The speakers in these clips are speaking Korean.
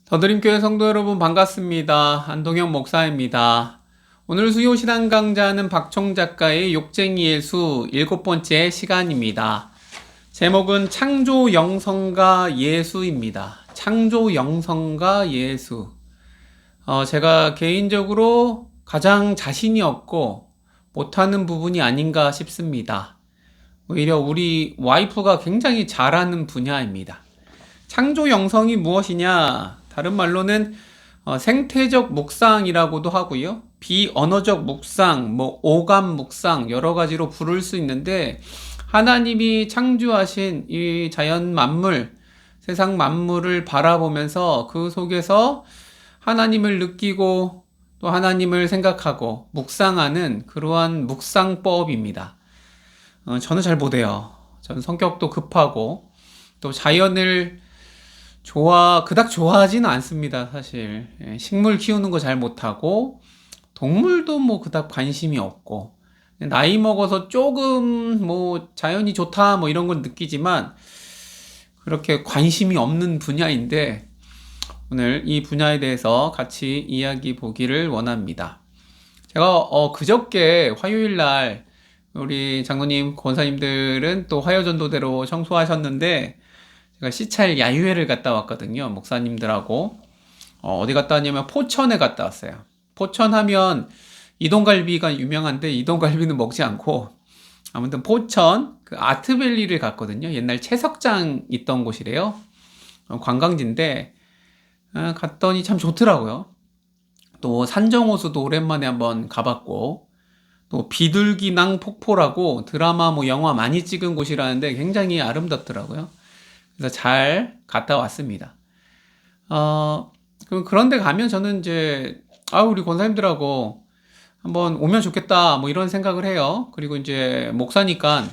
더드림교회 성도 여러분 반갑습니다. 안동영 목사입니다. 오늘 수요 신앙 강좌는 박총 작가의 욕쟁이의 수 7번째 시간입니다. 제목은 창조 영성과 예수입니다. 창조 영성과 예수. 제가 개인적으로 가장 자신이 없고 못하는 부분이 아닌가 싶습니다. 오히려 우리 와이프가 굉장히 잘하는 분야입니다. 창조 영성이 무엇이냐? 다른 말로는 생태적 묵상이라고도 하고요. 비언어적 묵상, 오감 묵상 여러 가지로 부를 수 있는데 하나님이 창조하신 이 자연 만물, 세상 만물을 바라보면서 그 속에서 하나님을 느끼고 또 하나님을 생각하고 묵상하는 그러한 묵상법입니다. 저는 잘 못해요. 저는 성격도 급하고 또 자연을 그닥 좋아하지는 않습니다, 사실. 식물 키우는 거 잘 못하고, 동물도 그닥 관심이 없고, 나이 먹어서 조금 자연이 좋다 이런 건 느끼지만, 그렇게 관심이 없는 분야인데, 오늘 이 분야에 대해서 같이 이야기 보기를 원합니다. 제가 그저께 화요일 날, 우리 장로님, 권사님들은 또 화요전도대로 청소하셨는데, 제가 시찰 야유회를 갔다 왔거든요. 목사님들하고. 어디 갔다 왔냐면 포천에 갔다 왔어요. 포천 하면 이동갈비가 유명한데 이동갈비는 먹지 않고 아무튼 포천 그 아트밸리를 갔거든요. 옛날 채석장 있던 곳이래요. 관광지인데 갔더니 참 좋더라고요. 또 산정호수도 오랜만에 한번 가봤고 또 비둘기낭 폭포라고 드라마 영화 많이 찍은 곳이라는데 굉장히 아름답더라고요. 그래서 잘 갔다 왔습니다. 그런데 가면 저는 이제, 우리 권사님들하고 한번 오면 좋겠다, 이런 생각을 해요. 그리고 이제, 목사니까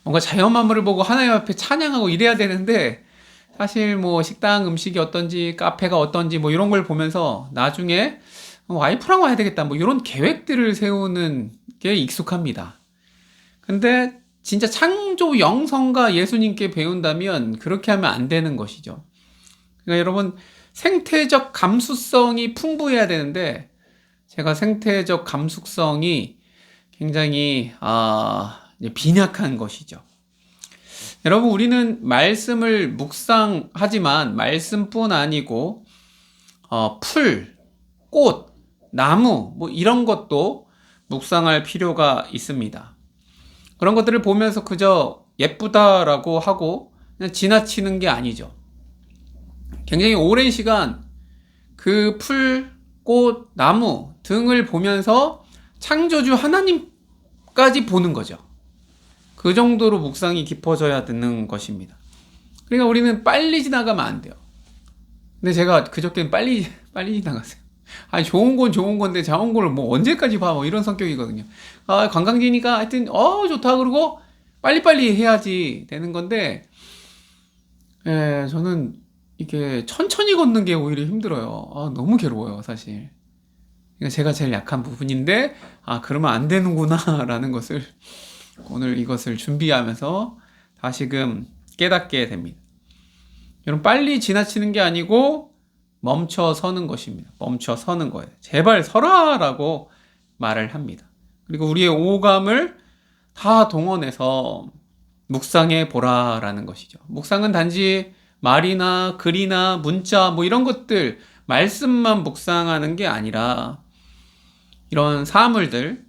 뭔가 자연 만물을 보고 하나님 앞에 찬양하고 이래야 되는데, 사실 식당 음식이 어떤지, 카페가 어떤지, 이런 걸 보면서 나중에 와이프랑 와야 되겠다, 이런 계획들을 세우는 게 익숙합니다. 근데, 진짜 창조 영성과 예수님께 배운다면 그렇게 하면 안 되는 것이죠. 그러니까 여러분 생태적 감수성이 풍부해야 되는데 제가 생태적 감수성이 굉장히 빈약한 것이죠. 여러분 우리는 말씀을 묵상하지만 말씀뿐 아니고 풀, 꽃, 나무 이런 것도 묵상할 필요가 있습니다. 그런 것들을 보면서 그저 예쁘다라고 하고 그냥 지나치는 게 아니죠. 굉장히 오랜 시간 그 풀, 꽃, 나무 등을 보면서 창조주 하나님까지 보는 거죠. 그 정도로 묵상이 깊어져야 되는 것입니다. 그러니까 우리는 빨리 지나가면 안 돼요. 근데 제가 그저께는 빨리 지나갔어요. 좋은 건 좋은 건데 좋은 걸 언제까지 봐 이런 성격이거든요. 관광지니까 하여튼 좋다 그러고 빨리빨리 해야지 되는 건데 저는 이게 천천히 걷는 게 오히려 힘들어요. 너무 괴로워요, 사실. 그러니까 제가 제일 약한 부분인데 그러면 안 되는구나 라는 것을 오늘 이것을 준비하면서 다시금 깨닫게 됩니다. 여러분 빨리 지나치는 게 아니고 멈춰 서는 것입니다. 멈춰 서는 거예요. 제발 서라라고 말을 합니다. 그리고 우리의 오감을 다 동원해서 묵상해 보라라는 것이죠. 묵상은 단지 말이나 글이나 문자 이런 것들 말씀만 묵상하는 게 아니라 이런 사물들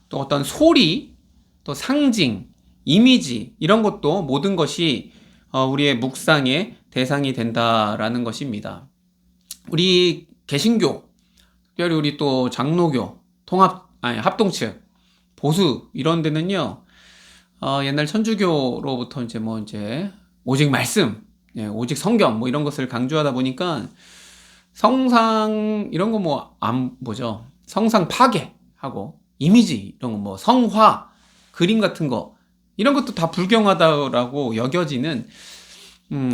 또 어떤 소리 또 상징 이미지 이런 것도 모든 것이 우리의 묵상의 대상이 된다라는 것입니다. 우리 개신교, 특별히 우리 또 장로교, 합동측, 보수 이런 데는요. 옛날 천주교로부터 이제 오직 말씀, 오직 성경 이런 것을 강조하다 보니까 성상 이런 거 성상 파괴하고 이미지 이런 거 성화, 그림 같은 거 이런 것도 다 불경하다라고 여겨지는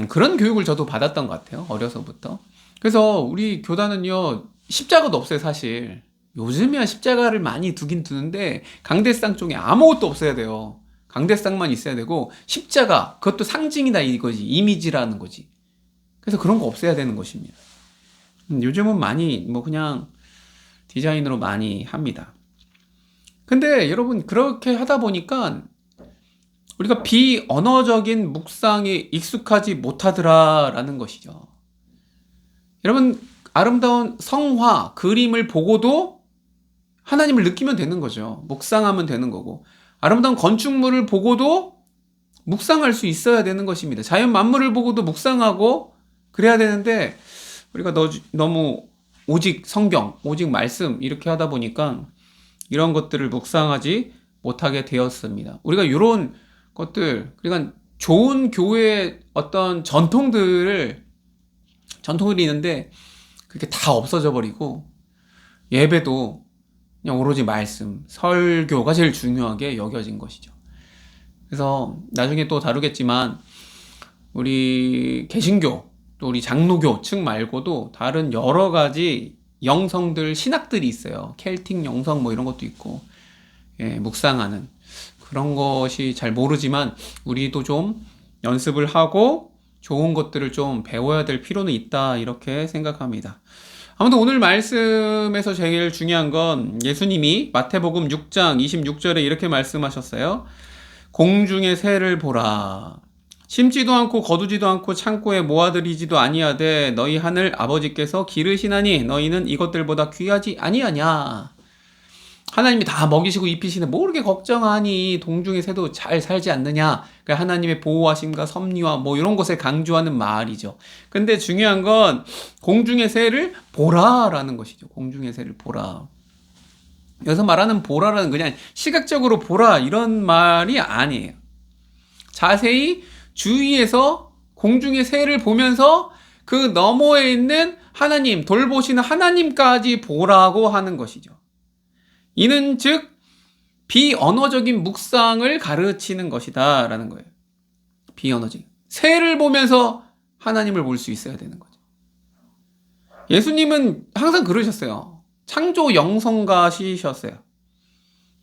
그런 교육을 저도 받았던 것 같아요. 어려서부터. 그래서 우리 교단은요 십자가도 없어요. 사실 요즘이야 십자가를 많이 두긴 두는데 강대상 쪽에 아무것도 없어야 돼요. 강대상만 있어야 되고 십자가 그것도 상징이다 이거지. 이미지라는 거지. 그래서 그런 거 없애야 되는 것입니다. 요즘은 많이 뭐 그냥 디자인으로 많이 합니다. 근데 여러분 그렇게 하다 보니까 우리가 비언어적인 묵상에 익숙하지 못하더라라는 것이죠. 여러분 아름다운 성화, 그림을 보고도 하나님을 느끼면 되는 거죠. 묵상하면 되는 거고, 아름다운 건축물을 보고도 묵상할 수 있어야 되는 것입니다. 자연 만물을 보고도 묵상하고 그래야 되는데 우리가 너무 오직 성경, 오직 말씀 이렇게 하다 보니까 이런 것들을 묵상하지 못하게 되었습니다. 우리가 이런 것들, 그러니까 좋은 교회의 어떤 전통들이 있는데 그게 다 없어져 버리고 예배도 그냥 오로지 말씀, 설교가 제일 중요하게 여겨진 것이죠. 그래서 나중에 또 다루겠지만 우리 개신교 또 우리 장로교 측 말고도 다른 여러 가지 영성들, 신학들이 있어요. 켈틱 영성 뭐 이런 것도 있고, 예, 묵상하는 그런 것이 잘 모르지만 우리도 좀 연습을 하고 좋은 것들을 좀 배워야 될 필요는 있다 이렇게 생각합니다. 아무튼 오늘 말씀에서 제일 중요한 건 예수님이 마태복음 6장 26절에 이렇게 말씀하셨어요. 공중의 새를 보라. 심지도 않고 거두지도 않고 창고에 모아들이지도 아니하되 너희 하늘 아버지께서 기르시나니 너희는 이것들보다 귀하지 아니하냐. 하나님이 다 먹이시고 입히시는 뭐 그렇게 걱정하니 동중의 새도 잘 살지 않느냐. 그러니까 하나님의 보호하심과 섭리와 뭐 이런 것을 강조하는 말이죠. 근데 중요한 건 공중의 새를 보라라는 것이죠. 공중의 새를 보라. 여기서 말하는 보라라는 그냥 시각적으로 보라 이런 말이 아니에요. 자세히 주위에서 공중의 새를 보면서 그 너머에 있는 하나님, 돌보시는 하나님까지 보라고 하는 것이죠. 이는 즉 비언어적인 묵상을 가르치는 것이다 라는 거예요. 비언어적인 새를 보면서 하나님을 볼 수 있어야 되는 거죠. 예수님은 항상 그러셨어요. 창조 영성가시셨어요.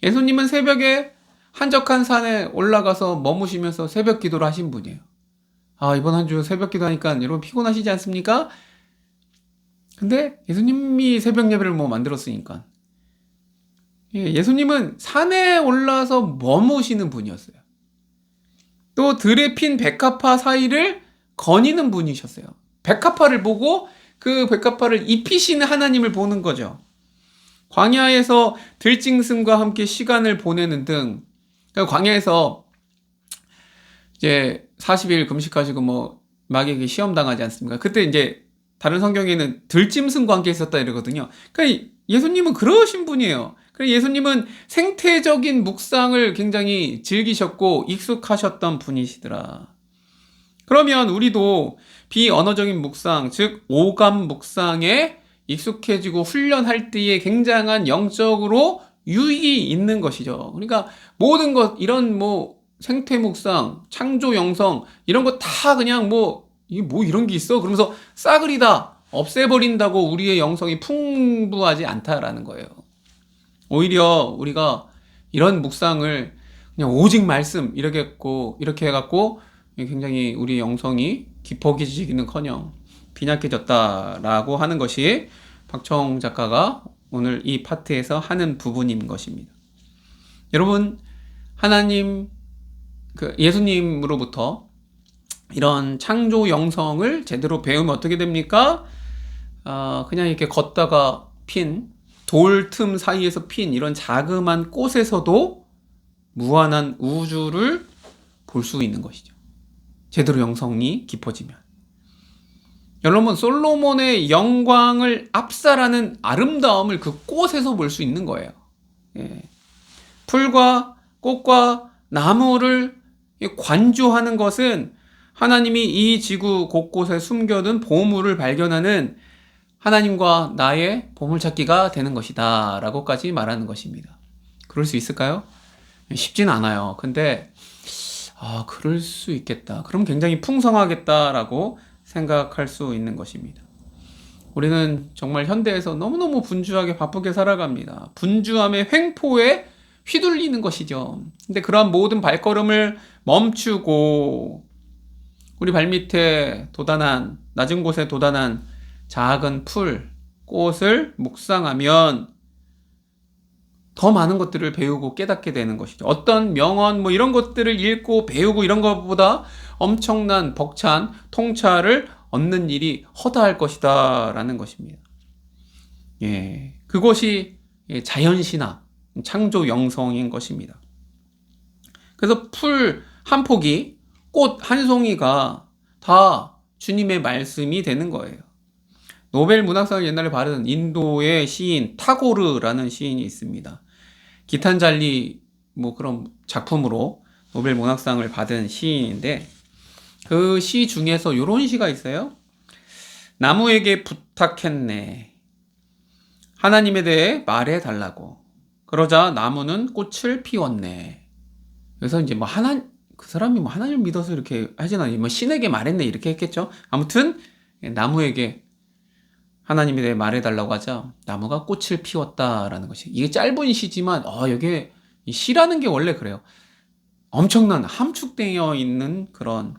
예수님은 새벽에 한적한 산에 올라가서 머무시면서 새벽 기도를 하신 분이에요. 아, 이번 한 주 새벽 기도하니까 여러분 피곤하시지 않습니까? 근데 예수님이 새벽 예배를 뭐 만들었으니까. 예수님은 산에 올라서 머무시는 분이었어요. 또 들에 핀 백합화 사이를 거니는 분이셨어요. 백합화를 보고 그 백합화를 입히시는 하나님을 보는 거죠. 광야에서 들짐승과 함께 시간을 보내는 등, 광야에서 이제 40일 금식하시고 뭐 마귀에게 시험 당하지 않습니까? 그때 이제 다른 성경에는 들짐승과 함께 있었다 이러거든요. 그러니까 예수님은 그러신 분이에요. 그래서 예수님은 생태적인 묵상을 굉장히 즐기셨고 익숙하셨던 분이시더라. 그러면 우리도 비언어적인 묵상, 즉 오감 묵상에 익숙해지고 훈련할 때에 굉장한 영적으로 유익이 있는 것이죠. 그러니까 모든 것, 이런 뭐 생태 묵상, 창조 영성 이런 거 다 그냥 이게 뭐 이런 게 있어? 그러면서 싸그리다 없애버린다고 우리의 영성이 풍부하지 않다라는 거예요. 오히려 우리가 이런 묵상을 그냥 오직 말씀 이렇게 해갖고 굉장히 우리 영성이 깊어지기는커녕 빈약해졌다라고 하는 것이 박청 작가가 오늘 이 파트에서 하는 부분인 것입니다. 여러분, 하나님, 예수님으로부터 이런 창조 영성을 제대로 배우면 어떻게 됩니까? 그냥 이렇게 걷다가 핀 돌 틈 사이에서 핀 이런 자그만 꽃에서도 무한한 우주를 볼 수 있는 것이죠. 제대로 영성이 깊어지면. 여러분, 솔로몬의 영광을 압살하는 아름다움을 그 꽃에서 볼 수 있는 거예요. 예. 풀과 꽃과 나무를 관조하는 것은 하나님이 이 지구 곳곳에 숨겨둔 보물을 발견하는 하나님과 나의 보물찾기가 되는 것이다 라고까지 말하는 것입니다. 그럴 수 있을까요? 쉽진 않아요. 근데 그럴 수 있겠다. 그럼 굉장히 풍성하겠다라고 생각할 수 있는 것입니다. 우리는 정말 현대에서 너무너무 분주하게 바쁘게 살아갑니다. 분주함의 횡포에 휘둘리는 것이죠. 근데 그러한 모든 발걸음을 멈추고 우리 발밑에 도단한, 낮은 곳에 도단한 작은 풀, 꽃을 묵상하면 더 많은 것들을 배우고 깨닫게 되는 것이죠. 어떤 명언 뭐 이런 것들을 읽고 배우고 이런 것보다 엄청난 벅찬 통찰을 얻는 일이 허다할 것이다 라는 것입니다. 예, 그것이 자연신학, 창조 영성인 것입니다. 그래서 풀 한 폭이, 꽃 한 송이가 다 주님의 말씀이 되는 거예요. 노벨 문학상을 옛날에 받은 인도의 시인 타고르라는 시인이 있습니다. 기탄잘리 뭐 그런 작품으로 노벨 문학상을 받은 시인인데, 그 시 중에서 이런 시가 있어요. 나무에게 부탁했네. 하나님에 대해 말해 달라고. 그러자 나무는 꽃을 피웠네. 그래서 이제 뭐 그 사람이 뭐 하나님을 믿어서 이렇게 하진 않아요. 뭐 신에게 말했네 이렇게 했겠죠. 아무튼 나무에게 하나님에 대해 말해달라고 하자 나무가 꽃을 피웠다라는 것이, 이게 짧은 시지만 여기에 시라는 게 원래 그래요. 엄청난 함축되어 있는 그런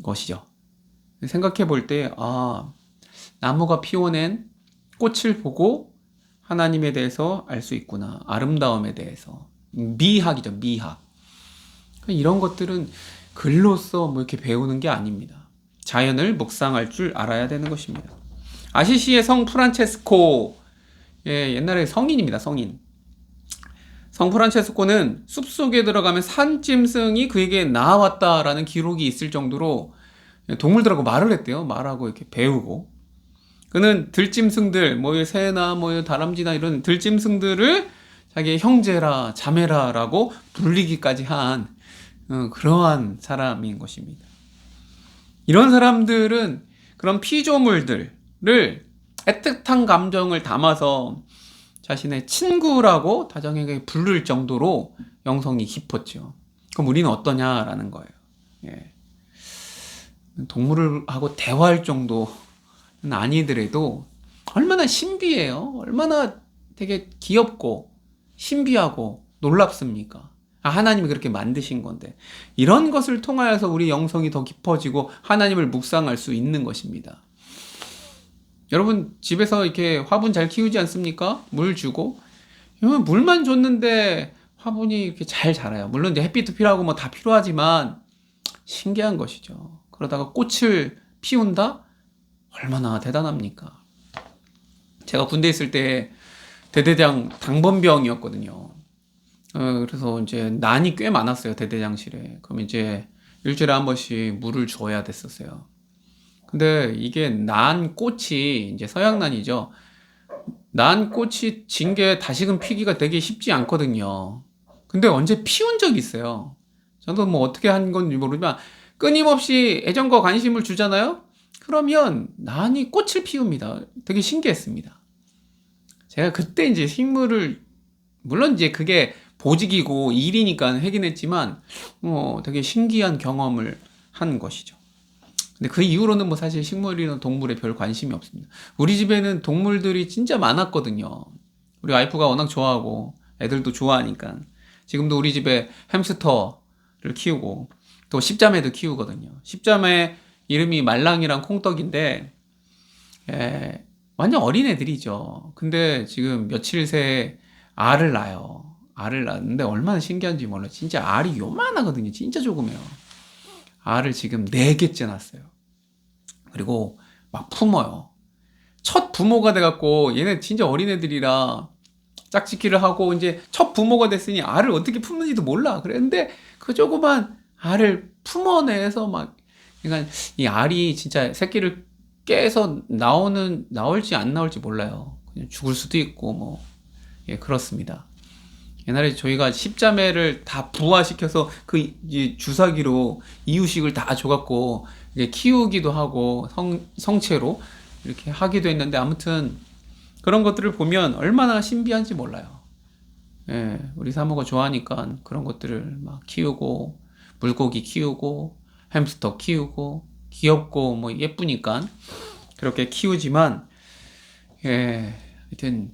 것이죠. 생각해 볼 때 나무가 피워낸 꽃을 보고 하나님에 대해서 알 수 있구나. 아름다움에 대해서. 미학이죠, 미학. 이런 것들은 글로써 뭐 이렇게 배우는 게 아닙니다. 자연을 묵상할 줄 알아야 되는 것입니다. 아시시의 성 프란체스코, 옛날에 성인입니다. 성인. 성 프란체스코는 숲속에 들어가면 산짐승이 그에게 나왔다라는 기록이 있을 정도로 동물들하고 말을 했대요. 말하고 이렇게 배우고. 그는 들짐승들, 뭐 새나 뭐 다람쥐나 이런 들짐승들을 자기의 형제라 자매라라고 불리기까지 한 그러한 사람인 것입니다. 이런 사람들은 그런 피조물들을 애틋한 감정을 담아서 자신의 친구라고 다정하게 부를 정도로 영성이 깊었죠. 그럼 우리는 어떠냐라는 거예요. 예. 동물하고 대화할 정도는 아니더라도 얼마나 신비해요. 얼마나 되게 귀엽고 신비하고 놀랍습니까? 하나님이 그렇게 만드신 건데, 이런 것을 통하여서 우리 영성이 더 깊어지고 하나님을 묵상할 수 있는 것입니다. 여러분 집에서 이렇게 화분 잘 키우지 않습니까? 물 주고, 물만 줬는데 화분이 이렇게 잘 자라요. 물론 이제 햇빛도 필요하고 뭐 다 필요하지만 신기한 것이죠. 그러다가 꽃을 피운다? 얼마나 대단합니까? 제가 군대 있을 때 대대장 당번병이었거든요. 그래서 이제 난이 꽤 많았어요, 대대장실에. 그럼 이제 일주일에 한 번씩 물을 줘야 됐었어요. 근데 이게 난 꽃이 이제 서양난이죠. 난 꽃이 진 게 다시금 피기가 되게 쉽지 않거든요. 근데 언제 피운 적이 있어요. 저도 뭐 어떻게 한 건지 모르지만 끊임없이 애정과 관심을 주잖아요. 그러면 난이 꽃을 피웁니다. 되게 신기했습니다. 제가 그때 이제 식물을, 물론 이제 그게 보직이고 일이니까 하긴 했지만 되게 신기한 경험을 한 것이죠. 근데 그 이후로는 뭐 사실 식물이나 동물에 별 관심이 없습니다. 우리 집에는 동물들이 진짜 많았거든요. 우리 와이프가 워낙 좋아하고 애들도 좋아하니까. 지금도 우리 집에 햄스터를 키우고 또 십자매도 키우거든요. 십자매 이름이 말랑이랑 콩떡인데 완전 어린 애들이죠. 근데 지금 며칠 새에 알을 낳아요. 알을 낳는데 얼마나 신기한지 몰라요. 진짜 알이 요만하거든요. 진짜 조그매요. 알을 지금 4개째 낳았어요. 그리고 막 품어요. 첫 부모가 돼갖고, 얘네 진짜 어린애들이라 짝짓기를 하고 이제 첫 부모가 됐으니 알을 어떻게 품는지도 몰라. 그랬는데 그 조그만 알을 품어내서 막, 그러니까 이 알이 진짜 새끼를 깨서 나올지 안 나올지 몰라요. 그냥 죽을 수도 있고 뭐, 그렇습니다. 옛날에 저희가 십자매를 다 부화시켜서 그 주사기로 이유식을 다 줘갖고 키우기도 하고 성체로 이렇게 하기도 했는데, 아무튼 그런 것들을 보면 얼마나 신비한지 몰라요. 우리 사모가 좋아하니까 그런 것들을 막 키우고, 물고기 키우고, 햄스터 키우고, 귀엽고 뭐 예쁘니까 그렇게 키우지만, 하여튼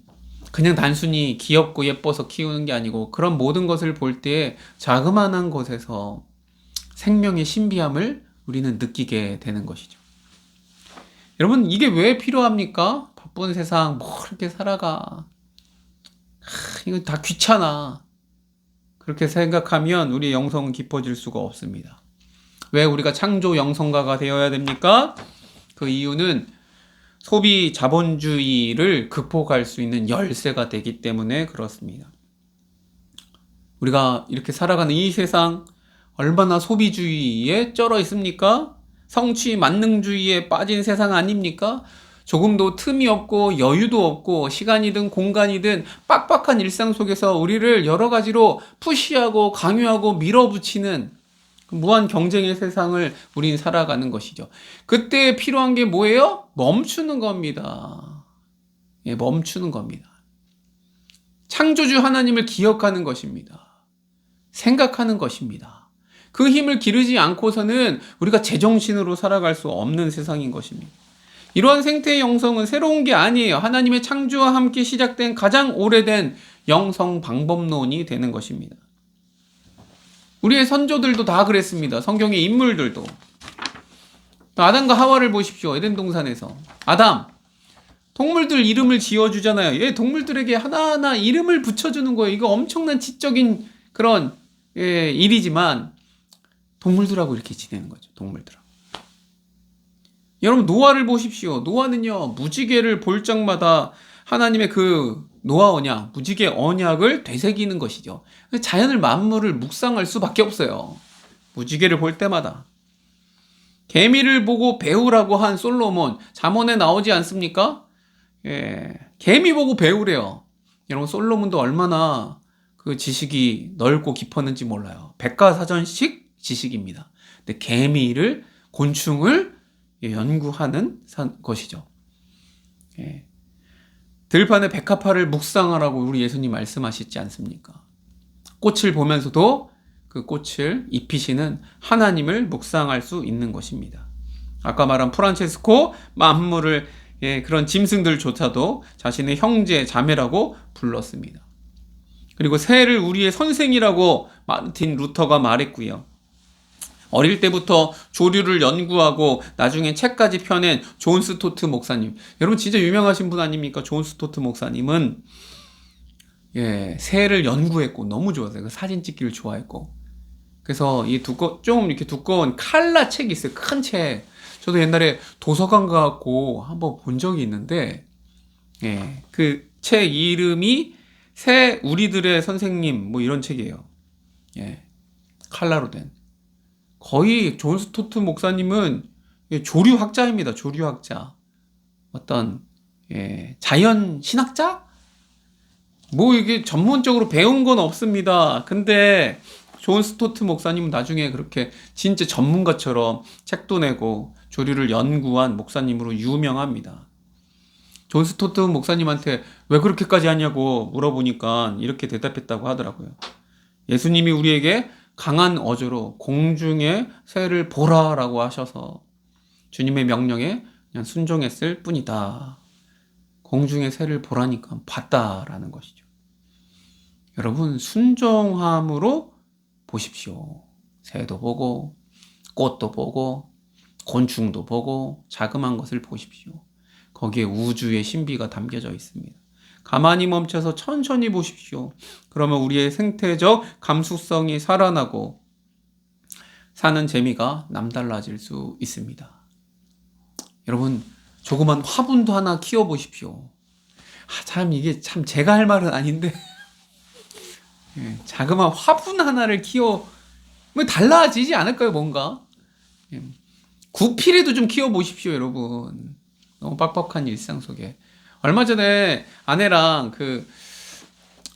그냥 단순히 귀엽고 예뻐서 키우는 게 아니고, 그런 모든 것을 볼 때 자그마한 것에서 생명의 신비함을 우리는 느끼게 되는 것이죠. 여러분, 이게 왜 필요합니까? 바쁜 세상 뭐 이렇게 살아가. 이거 다 귀찮아. 그렇게 생각하면 우리 영성은 깊어질 수가 없습니다. 왜 우리가 창조 영성가가 되어야 됩니까? 그 이유는 소비 자본주의를 극복할 수 있는 열쇠가 되기 때문에 그렇습니다. 우리가 이렇게 살아가는 이 세상 얼마나 소비주의에 쩔어 있습니까? 성취 만능주의에 빠진 세상 아닙니까? 조금도 틈이 없고 여유도 없고 시간이든 공간이든 빡빡한 일상 속에서 우리를 여러 가지로 푸시하고 강요하고 밀어붙이는 무한 경쟁의 세상을 우린 살아가는 것이죠. 그때 필요한 게 뭐예요? 멈추는 겁니다. 예, 멈추는 겁니다. 창조주 하나님을 기억하는 것입니다. 생각하는 것입니다. 그 힘을 기르지 않고서는 우리가 제정신으로 살아갈 수 없는 세상인 것입니다. 이러한 생태의 영성은 새로운 게 아니에요. 하나님의 창조와 함께 시작된 가장 오래된 영성 방법론이 되는 것입니다. 우리의 선조들도 다 그랬습니다. 성경의 인물들도. 아담과 하와를 보십시오. 에덴 동산에서. 아담, 동물들 이름을 지어주잖아요. 예, 동물들에게 하나하나 이름을 붙여주는 거예요. 이거 엄청난 지적인 그런 일이지만 동물들하고 이렇게 지내는 거죠. 동물들하고. 여러분, 노아를 보십시오. 노아는요, 무지개를 볼 적마다 하나님의 그 노아 언약, 무지개 언약을 되새기는 것이죠. 자연을 만물을 묵상할 수밖에 없어요. 무지개를 볼 때마다. 개미를 보고 배우라고 한 솔로몬, 잠언에 나오지 않습니까? 예, 개미 보고 배우래요. 여러분, 솔로몬도 얼마나 그 지식이 넓고 깊었는지 몰라요. 백과사전식 지식입니다. 근데 개미를, 곤충을 연구하는 것이죠. 예. 들판의 백합화를 묵상하라고 우리 예수님 말씀하시지 않습니까? 꽃을 보면서도 그 꽃을 입히시는 하나님을 묵상할 수 있는 것입니다. 아까 말한 프란체스코 만물을 그런 짐승들조차도 자신의 형제, 자매라고 불렀습니다. 그리고 새를 우리의 선생이라고 마르틴 루터가 말했고요. 어릴 때부터 조류를 연구하고 나중에 책까지 펴낸 존 스토트 목사님. 여러분 진짜 유명하신 분 아닙니까? 존 스토트 목사님은 새를 연구했고 너무 좋았어요. 사진 찍기를 좋아했고. 그래서 좀 이렇게 두꺼운 칼라 책이 있어요. 큰 책. 저도 옛날에 도서관 가고 한번 본 적이 있는데, 그 책 이름이 새 우리들의 선생님 뭐 이런 책이에요. 칼라로 된. 거의 존 스토트 목사님은 조류학자입니다. 조류학자. 어떤 자연 신학자? 뭐 이게 전문적으로 배운 건 없습니다. 근데 존 스토트 목사님은 나중에 그렇게 진짜 전문가처럼 책도 내고 조류를 연구한 목사님으로 유명합니다. 존 스토트 목사님한테 왜 그렇게까지 하냐고 물어보니까 이렇게 대답했다고 하더라고요. 예수님이 우리에게 강한 어조로 공중의 새를 보라라고 하셔서 주님의 명령에 그냥 순종했을 뿐이다. 공중의 새를 보라니까 봤다라는 것이죠. 여러분, 순종함으로 보십시오. 새도 보고 꽃도 보고 곤충도 보고 자그마한 것을 보십시오. 거기에 우주의 신비가 담겨져 있습니다. 가만히 멈춰서 천천히 보십시오. 그러면 우리의 생태적 감수성이 살아나고 사는 재미가 남달라질 수 있습니다. 여러분, 조그만 화분도 하나 키워보십시오. 참 이게 참 제가 할 말은 아닌데 자그마한 화분 하나를 키워 달라지지 않을까요? 뭔가 구피라도 좀 키워보십시오. 여러분, 너무 빡빡한 일상 속에. 얼마 전에 아내랑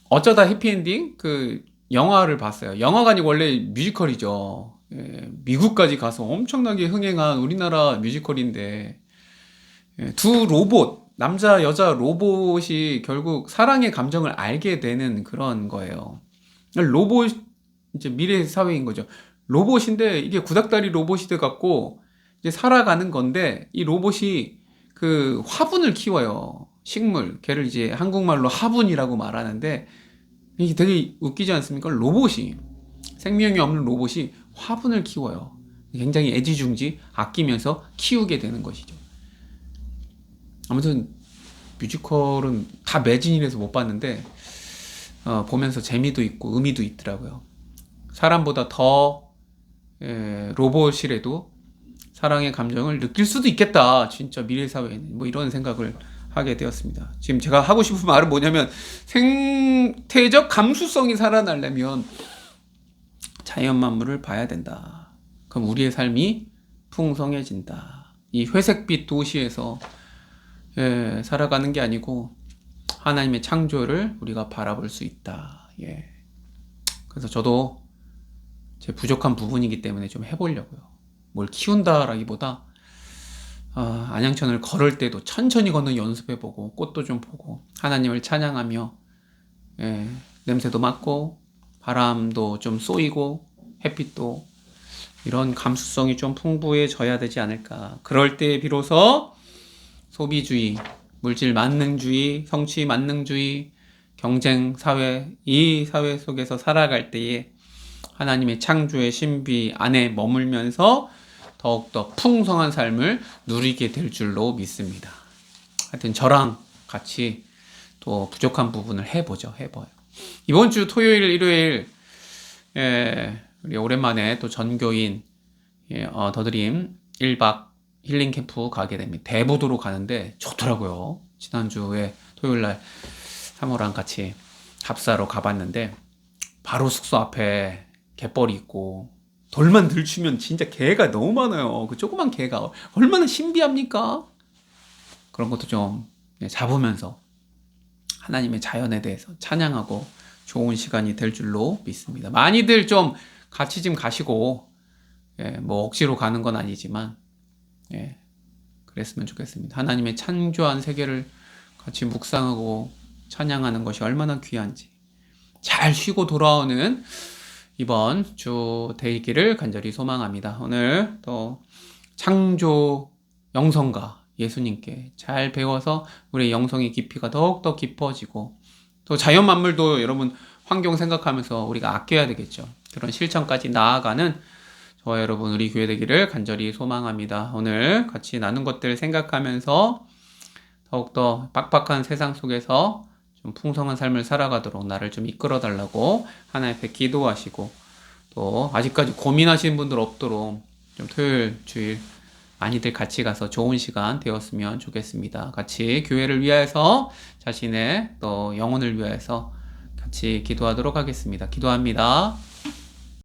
어쩌다 해피엔딩 영화를 봤어요. 영화관이 원래 뮤지컬이죠. 미국까지 가서 엄청나게 흥행한 우리나라 뮤지컬인데 두 로봇, 남자 여자 로봇이 결국 사랑의 감정을 알게 되는 그런 거예요. 로봇, 이제 미래 사회인 거죠. 로봇인데 이게 구닥다리 로봇이 돼 갖고 이제 살아가는 건데, 이 로봇이 화분을 키워요. 식물. 걔를 이제 한국말로 화분이라고 말하는데, 이게 되게 웃기지 않습니까? 로봇이, 생명이 없는 로봇이 화분을 키워요. 굉장히 애지중지 아끼면서 키우게 되는 것이죠. 아무튼 뮤지컬은 다 매진이라서 못 봤는데 보면서 재미도 있고 의미도 있더라고요. 사람보다 더 로봇이라도 사랑의 감정을 느낄 수도 있겠다. 진짜 미래 사회에는 뭐 이런 생각을 하게 되었습니다. 지금 제가 하고 싶은 말은 뭐냐면 생태적 감수성이 살아나려면 자연 만물을 봐야 된다. 그럼 우리의 삶이 풍성해진다. 이 회색빛 도시에서 살아가는 게 아니고 하나님의 창조를 우리가 바라볼 수 있다. 예. 그래서 저도 제 부족한 부분이기 때문에 좀 해보려고요. 뭘 키운다라기보다 안양천을 걸을 때도 천천히 걷는 연습해보고 꽃도 좀 보고 하나님을 찬양하며 냄새도 맡고 바람도 좀 쏘이고 햇빛도 이런 감수성이 좀 풍부해져야 되지 않을까. 그럴 때 비로소 소비주의, 물질 만능주의, 성취 만능주의, 경쟁 사회, 이 사회 속에서 살아갈 때에 하나님의 창조의 신비 안에 머물면서 더욱더 풍성한 삶을 누리게 될 줄로 믿습니다. 하여튼 저랑 같이 또 부족한 부분을 해봐요. 이번 주 토요일, 일요일 우리 오랜만에 또 전교인 더드림 1박 힐링 캠프 가게 됩니다. 대부도로 가는데 좋더라고요. 지난주에 토요일날 사모랑 같이 답사로 가봤는데 바로 숙소 앞에 갯벌이 있고 돌만 들추면 진짜 개가 너무 많아요. 그 조그만 개가 얼마나 신비합니까? 그런 것도 좀 잡으면서 하나님의 자연에 대해서 찬양하고 좋은 시간이 될 줄로 믿습니다. 많이들 좀 같이 좀 가시고 뭐 억지로 가는 건 아니지만 그랬으면 좋겠습니다. 하나님의 창조한 세계를 같이 묵상하고 찬양하는 것이 얼마나 귀한지 잘 쉬고 돌아오는 이번 주 되기를 간절히 소망합니다. 오늘 또 창조 영성가 예수님께 잘 배워서 우리의 영성의 깊이가 더욱더 깊어지고 또 자연 만물도 여러분 환경 생각하면서 우리가 아껴야 되겠죠. 그런 실천까지 나아가는 저와 여러분 우리 교회 되기를 간절히 소망합니다. 오늘 같이 나눈 것들 생각하면서 더욱더 빡빡한 세상 속에서 좀 풍성한 삶을 살아가도록 나를 좀 이끌어 달라고 하나님 앞에 기도하시고 또 아직까지 고민하시는 분들 없도록 좀 토요일 주일 많이들 같이 가서 좋은 시간 되었으면 좋겠습니다. 같이 교회를 위하여서 자신의 또 영혼을 위하여서 같이 기도하도록 하겠습니다. 기도합니다.